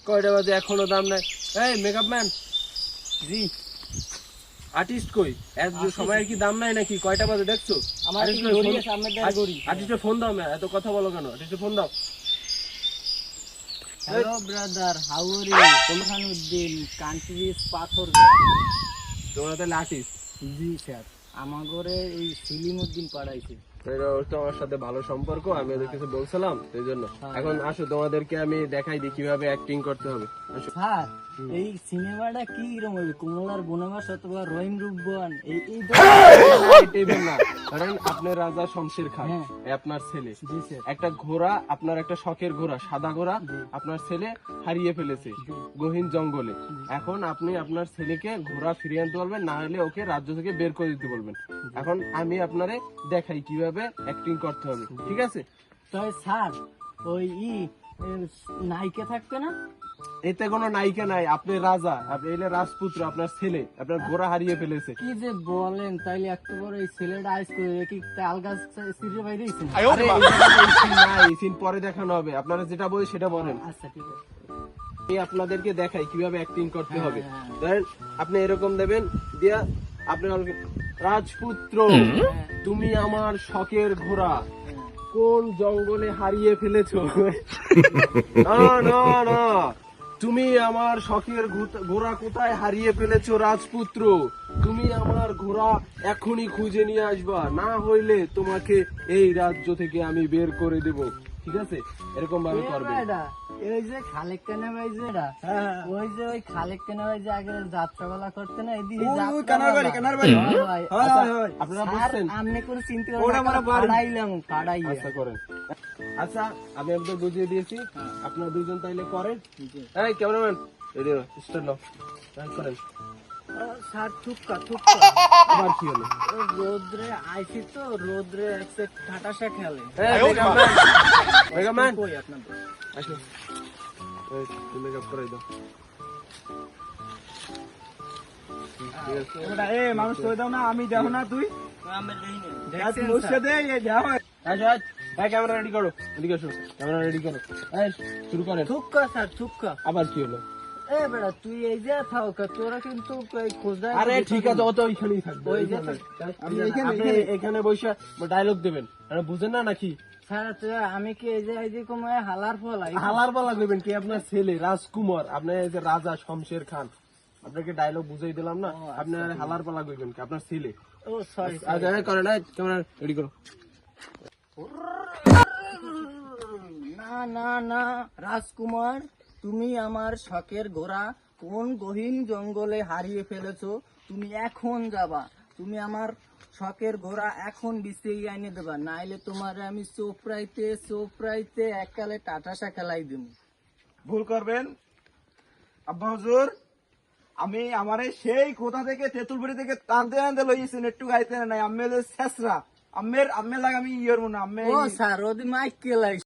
কয়টা বাজে এখনো দাম নাই। এই মেকআপ ম্যান, জি আর্টিস্ট কই? এত সময়ের কি দাম নাই নাকি? কয়টা বাজে দেখছো? আমার কি গড়ি আছে আপনাদের গড়ি? আর্টিস্টের ফোন দাও না, এত কথা বলো কেন? আর্টিস্টের ফোন দাও। Hello brother, how are you? Burhanuddin, country is পাথর। তোমরা তাহলে আর্টিস্ট? জি স্যার, আমাগরে এই সিলিমউদ্দিন পাড়াইছে। ওর তো আমার সাথে ভালো সম্পর্ক, আমি ওদের কিছু বলছিলাম সেই জন্য। এখন আসো তোমাদেরকে আমি দেখাই দিই কিভাবে অ্যাক্টিং করতে হবে। আসো। স্যার, এই সিনেমাটা কি রকম হবে? কমলার বনবাস অথবা রহিম রূপবান এই এই টেবিল না, কারণ আপনার রাজা শমশের খান, হ্যাঁ। এই আপনার ছেলে। জি স্যার। একটা ঘোড়া, আপনার একটা শখের ঘোড়া, সাদা ঘোড়া, আপনার ছেলে হারিয়ে ফেলেছে গহীন জঙ্গলে। এখন আপনি আপনার ছেলেকে ঘোড়া ফিরিয়ে আনতে বলবেন, না হলে ওকে রাজ্য থেকে বের করে দিতে বলবেন। এখন আমি আপনারে দেখাই কিভাবে অ্যাক্টিং করতে হবে, ঠিক আছে? তো স্যার, ওই নায়িকা থাকবে না? এতে কোনো নায়িকা নাই, আপনি রাজা, আপনি এলে রাজপুত্র, আপনার ছেলে আপনার ঘোড়া হারিয়ে ফেলেছে। কি যে বলেন, তাইলে একটু বড় এই ছেলেটা আইস করে কি তাল গাছ সিরিয়ে বাইরে দিয়েছেন? আরে এই জায়গাতে এই scene নাই, এই scene পরে দেখানো হবে। আপনারা যেটা বলি সেটা বলেন। আচ্ছা ঠিক আছে। আমি আপনাদেরকে দেখাই কিভাবে অ্যাক্টিং করতে হ্যাঁ, হবে। হ্যাঁ। ধরেন আপনি এরকম দেবেন, দিয়া আপনি রাজপুত্র, তুমি আমার শখের ঘোড়া কোন জঙ্গলে হারিয়ে ফেলেছো? না না না, তুমি আমার শখের ঘোড়া কোথায় হারিয়ে ফেলেছো রাজপুত্র? তুমি আমার ঘোড়া এখনই খুঁজে নিয়ে আসবা, না হইলে তোমাকে এই রাজ্য থেকে আমি বের করে দেব, ঠিক আছে? এরকম ভাবে করবে। এই যে খালেক কানা ভাই যেটা, ওই যে ওই খালেক কানা ভাই যে আগে যাত্রাপালা করতে না, এদিকে আপনারা বুঝছেন? আপনি কোন চিন্তা পাড়াইলাম পাড়াইয়া। আচ্ছা করেন। আচ্ছা আমি আপনাদের বুঝিয়ে দিয়েছি, আপনারা দুজন তাইলে করেন। এই ক্যামেরাম্যান, রেডি স্টার্ট নাও, করেন। স্যার থুক্কা থুক্কা। আবার কি হলো? রোদ্রে আইছি তো, রোদ্রে একসে ঠাটাসা খেলে। মেগাম্যান কই আপনাদের? আসো, এই তুমি মেকআপ করাই দাও। মানুষ তো দাও না, আমি দেখো না, তুই আমি দেই না। ক্যামেরা রেডি করো, এদিকে আসো, ক্যামেরা রেডি করো। এই শুরু করেন। থুক্কা স্যার থুক্কা। আবার কি হলো? এ বেটা তুই এই যে থাও, তোরা কিন্তু খোঁজা। আরে ঠিক আছে, ও তো ওইখানেই থাকবে। ওই যে আপনি এখানে বসে ডায়লগ দেবেন, আরে বুঝেন না নাকি? স্যার আমি কি এই যে কম হালার ফল হালার পালা করবেন কি? আপনার ছেলে রাজকুমার, আপনার এই যে রাজা শমশের খান, আপনাকে ডায়লগ বুঝাই দিলাম না, আপনি হালার পালা করবেন কি? আপনার ছেলে। ও সরি। আচ্ছা করেন, ক্যামেরা রেডি করো। না না না রাজকুমার, তুমি আমার শখের ঘোড়া কোন গহীন জঙ্গলে হারিয়ে ফেলেছো, তুমি এখন যাবা। তুমি আমার শখের ঘোড়া এখন বিছিয়ে এনে দেবা, নাইলে তোমার আমি চোপড়াইতে এককালে টাটাসা খেলাই দিব। ভুল করবেন আব্বা হুজুর। আমি আমারে সেই কোথা থেকে তেঁতুলবাড়ি থেকে টানতে টানতে লইয়েছেন, একটু গাইতে নাই। আমের শেষরা আমের লাগে আমি ইয়ের মনে আম্মে। ও স্যার ওদি মাইক কেলাই